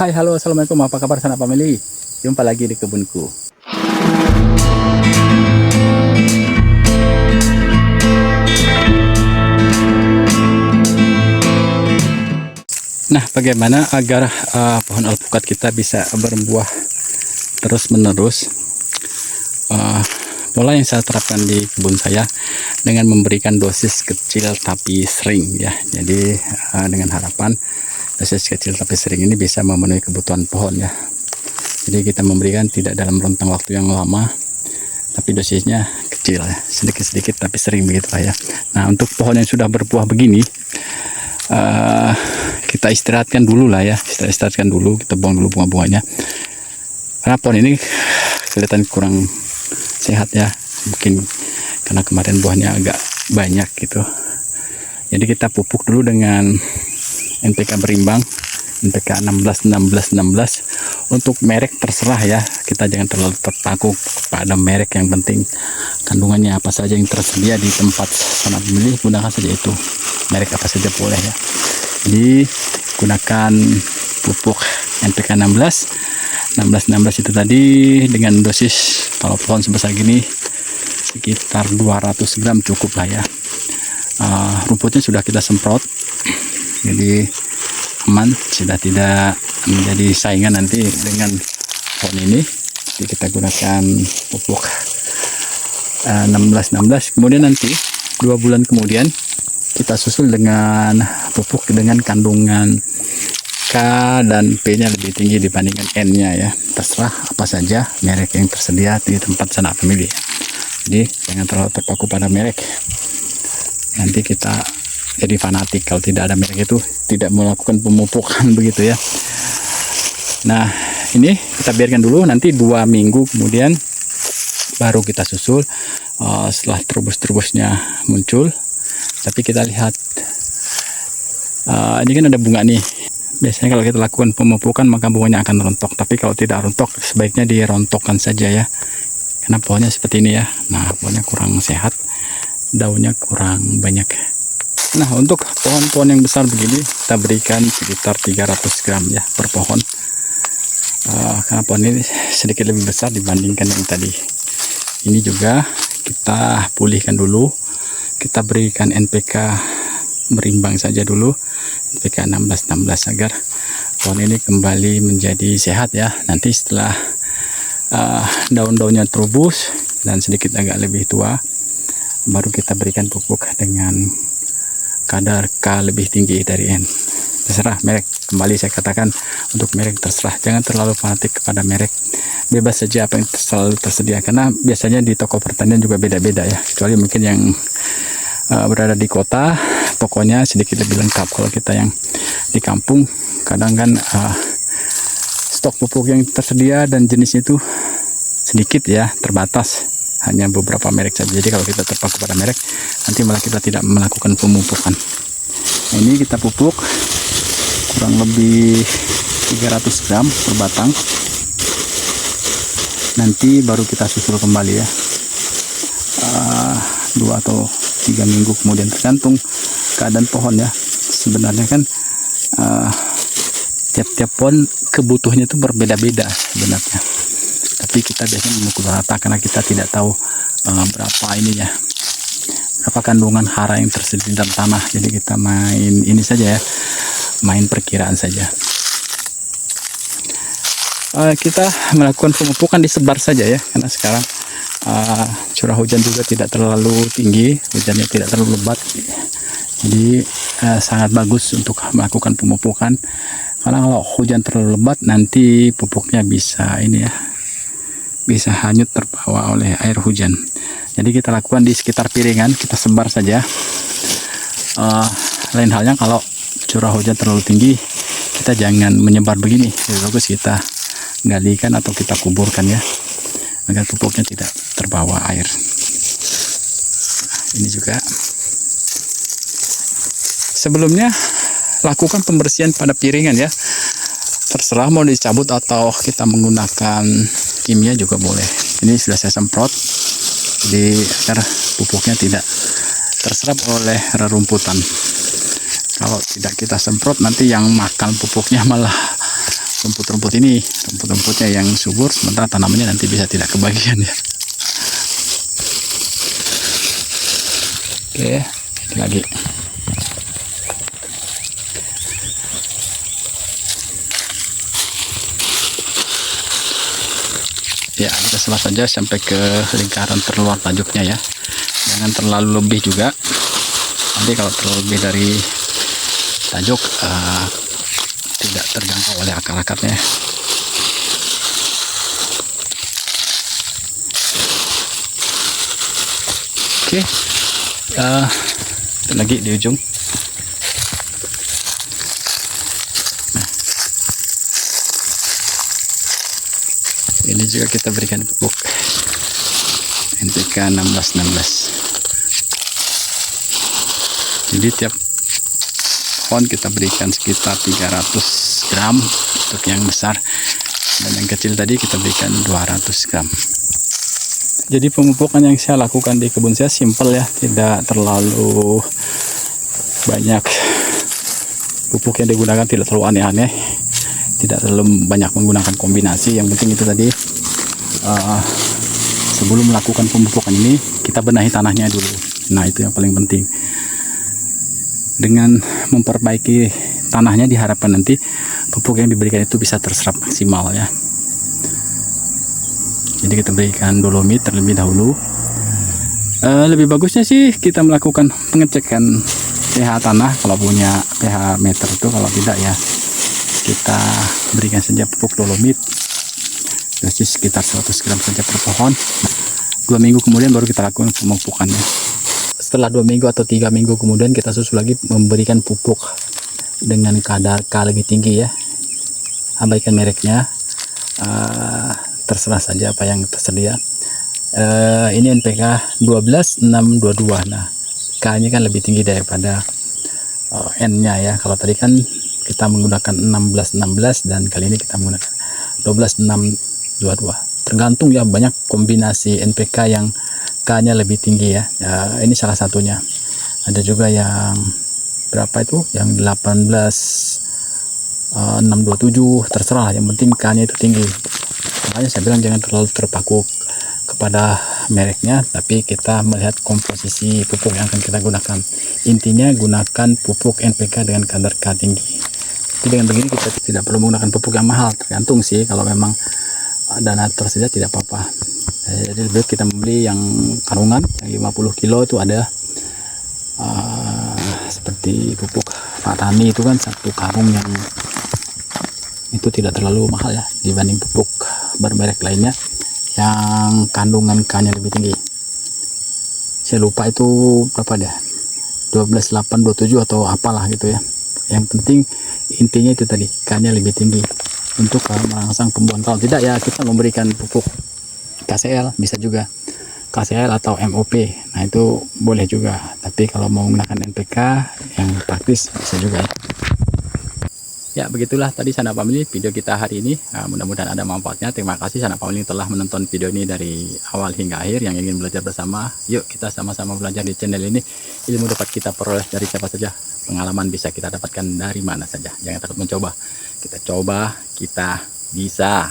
Hai, halo, assalamualaikum, apa kabar sana family? Jumpa lagi di kebunku. Nah, bagaimana agar pohon alpukat kita bisa berbuah terus menerus? Pola yang saya terapkan di kebun saya dengan memberikan dosis kecil tapi sering ya. Jadi dengan harapan dosis kecil tapi sering ini bisa memenuhi kebutuhan pohon ya. Jadi kita memberikan tidak dalam rentang waktu yang lama, tapi dosisnya kecil ya, sedikit-sedikit tapi sering begitu Pak ya. Nah, untuk pohon yang sudah berbuah begini, kita istirahatkan dulu lah ya, istirahatkan dulu, kita buang dulu bunga-bunganya. Karena pohon ini kelihatan kurang sehat ya, mungkin karena kemarin buahnya agak banyak gitu. Jadi kita pupuk dulu dengan NPK berimbang, NPK 16 untuk merek terserah ya, kita jangan terlalu terpaku pada merek, yang penting kandungannya apa saja yang tersedia di tempat sana pemilih, gunakan saja itu, merek apa saja boleh ya. Jadi gunakan pupuk NPK 16 itu tadi dengan dosis, kalau pohon sebesar gini sekitar 200 gram cukup lah ya. Rumputnya sudah kita semprot, jadi aman, sudah tidak menjadi saingan nanti dengan pohon ini. Jadi kita gunakan pupuk 16. Kemudian nanti 2 bulan kemudian kita susul dengan pupuk dengan kandungan K dan P nya lebih tinggi dibandingkan N nya ya, terserah apa saja merek yang tersedia di tempat sana pemilih. Jadi jangan terlalu terpaku pada merek, nanti kita jadi fanatik kalau tidak ada merek itu, tidak melakukan pemupukan begitu ya. Nah, ini kita biarkan dulu, nanti 2 minggu kemudian baru kita susul setelah terubus-terubusnya muncul. Tapi kita lihat ini kan ada bunga nih. Biasanya kalau kita lakukan pemupukan maka bunganya akan rontok, tapi kalau tidak rontok sebaiknya dirontokkan saja ya, karena pohonnya seperti ini ya. Nah, pohonnya kurang sehat, daunnya kurang banyak. Nah, untuk pohon-pohon yang besar begini kita berikan sekitar 300 gram ya per pohon, karena pohon ini sedikit lebih besar dibandingkan yang tadi. Ini juga kita pulihkan dulu, kita berikan NPK berimbang saja dulu, NPK 16 agar pohon ini kembali menjadi sehat ya. Nanti setelah daun-daunnya terubus dan sedikit agak lebih tua, baru kita berikan pupuk dengan kadar K lebih tinggi dari N. Terserah merek, kembali saya katakan untuk merek terserah, jangan terlalu fanatik kepada merek, bebas saja apa yang selalu tersedia, karena biasanya di toko pertanian juga beda-beda ya, kecuali mungkin yang berada di kota, tokonya sedikit lebih lengkap. Kalau kita yang di kampung, kadang kan stok pupuk yang tersedia dan jenisnya itu sedikit ya, terbatas, hanya beberapa merek saja. Jadi kalau kita terpaku pada merek, nanti malah kita tidak melakukan pemupukan. Nah, ini kita pupuk kurang lebih 300 gram per batang, nanti baru kita susul kembali ya, 2 atau 3 minggu kemudian, tergantung keadaan pohon ya. Sebenarnya kan tiap-tiap pohon kebutuhannya itu berbeda-beda sebenarnya, tapi kita biasanya memukul rata karena kita tidak tahu berapa ininya, berapa kandungan hara yang tersedia di dalam tanah. Jadi kita main ini saja ya, main perkiraan saja. Kita melakukan pemupukan disebar saja ya, karena sekarang curah hujan juga tidak terlalu tinggi, hujannya tidak terlalu lebat, jadi sangat bagus untuk melakukan pemupukan. Karena kalau hujan terlalu lebat nanti pupuknya bisa ini ya, bisa hanyut terbawa oleh air hujan. Jadi kita lakukan di sekitar piringan, kita sebar saja. Lain halnya kalau curah hujan terlalu tinggi, kita jangan menyebar begini, lebih bagus kita galikan atau kita kuburkan ya, agar pupuknya tidak terbawa air. Ini juga sebelumnya lakukan pembersihan pada piringan ya, terserah mau dicabut atau kita menggunakan kimia juga boleh. Ini sudah saya semprot, jadi agar pupuknya tidak terserap oleh rerumputan. Kalau tidak kita semprot, nanti yang makan pupuknya malah rumput-rumput ini, rumput-rumputnya yang subur, sementara tanamannya nanti bisa tidak kebagian ya. Oke, ini lagi. Ya, kita selah saja sampai ke lingkaran terluar tajuknya ya. Jangan terlalu lebih juga. Nanti kalau terlalu lebih dari tajuk tidak terjangkau oleh akar-akarnya. Oke, lagi di ujung. Ini juga kita berikan pupuk NPK 1616. Jadi tiap pohon kita berikan sekitar 300 gram untuk yang besar, dan yang kecil tadi kita berikan 200 gram. Jadi pemupukan yang saya lakukan di kebun saya simpel ya, tidak terlalu banyak pupuk yang digunakan, tidak terlalu aneh-aneh, tidak terlalu banyak menggunakan kombinasi. Yang penting itu tadi, sebelum melakukan pemupukan ini kita benahi tanahnya dulu. Nah, itu yang paling penting. Dengan memperbaiki tanahnya diharapkan nanti pupuk yang diberikan itu bisa terserap maksimal ya. Jadi kita berikan dolomit terlebih dahulu. Lebih bagusnya sih kita melakukan pengecekan pH tanah kalau punya pH meter itu, kalau tidak ya kita berikan saja pupuk dolomit dosis sekitar 100 gram saja per pohon. 2 minggu kemudian baru kita lakukan pemupukannya. Setelah 2 minggu atau 3 minggu kemudian kita susul lagi memberikan pupuk dengan kadar K lebih tinggi ya. Abaikan mereknya, terserah saja apa yang tersedia. Ini NPK 12622. Nah, K nya kan lebih tinggi daripada N nya ya. Kalau tadi kan kita menggunakan 1616 dan kali ini kita menggunakan 12622. Tergantung ya, banyak kombinasi NPK yang K nya lebih tinggi ya. Ini salah satunya. Ada juga yang berapa itu, yang 18627, terserah, yang penting K nya itu tinggi. Makanya saya bilang jangan terlalu terpaku kepada mereknya, tapi kita melihat komposisi pupuk yang akan kita gunakan. Intinya gunakan pupuk NPK dengan kadar K tinggi. Jadi dengan begini kita tidak perlu menggunakan pupuk yang mahal, tergantung sih. Kalau memang dana tersedia tidak apa-apa. Jadi lebih kita membeli yang karungan yang 50 kilo itu ada, seperti pupuk Pak Tani itu kan satu karung yang itu tidak terlalu mahal ya dibanding pupuk bermerek lainnya yang kandungan K-nya lebih tinggi. Saya lupa itu berapa dia, 12827 atau apalah gitu ya. Yang penting intinya itu tadi, K-nya lebih tinggi untuk merangsang pembuahan. Kalau tidak ya kita memberikan pupuk KCL, bisa juga KCL atau MOP. Nah, itu boleh juga. Tapi kalau mau menggunakan NPK yang praktis bisa juga ya. Ya, begitulah tadi Sanak Family video kita hari ini. Mudah-mudahan ada manfaatnya. Terima kasih Sanak Family telah menonton video ini dari awal hingga akhir. Yang ingin belajar bersama, yuk kita sama-sama belajar di channel ini. Ilmu dapat kita peroleh dari siapa saja, pengalaman bisa kita dapatkan dari mana saja. Jangan takut mencoba. Kita coba, kita bisa.